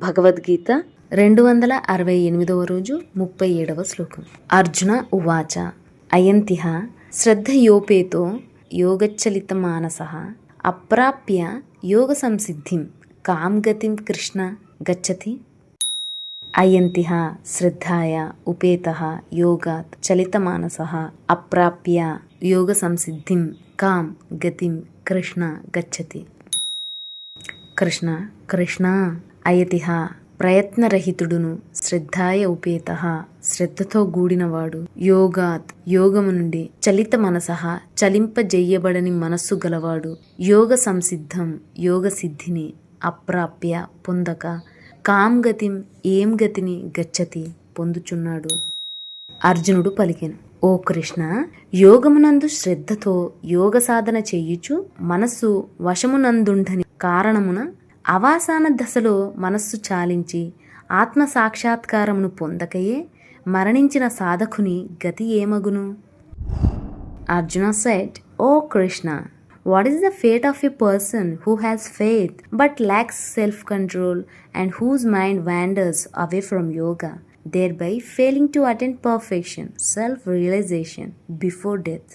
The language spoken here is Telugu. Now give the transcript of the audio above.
భగవద్గీత 268వ రోజు 37వ శ్లోకం. అర్జున ఉవాచ అయంతిహ శ్రద్ధయోపేతో యోగచ్చలితమానసః అప్రాప్య యోగ సంసిద్ధిం కాం గతిం కృష్ణ గచ్చతి. అయంతిహ శ్రద్ధాయ ఉపేతః యోగాత్ చలితమానసః అప్రాప్య యోగ సంసిద్ధిం కాం గతిం కృష్ణ గచ్చతి. కృష్ణ కృష్ణ అయతిహ ప్రయత్నరహితుడును శ్రద్ధాయ ఉపేతః శ్రద్ధతో కూడినవాడు యోగాత్ యోగము నుండి చలిత మనసః చలింపజెయ్యబడని మనస్సు గలవాడు యోగ సంసిద్ధం యోగ సిద్ధిని అప్రాప్య పొందక కాం గతిం ఏం గతిని గచ్చతి పొందుచున్నాడు. అర్జునుడు పలికెను, ఓ కృష్ణ, యోగమునందు శ్రద్ధతో యోగ సాధన చెయ్యుచు మనస్సు వశమునందుండని కారణమున అవాసాన దశలో మనస్సు చాలించి ఆత్మ సాక్షాత్కారమును పొందకయే మరణించిన సాధకుని గతి ఏమగును? Arjuna said, O Krishna, what is the fate of a person who has faith but lacks self-control and whose mind wanders away from yoga, thereby failing to attain perfection, self-realization before death?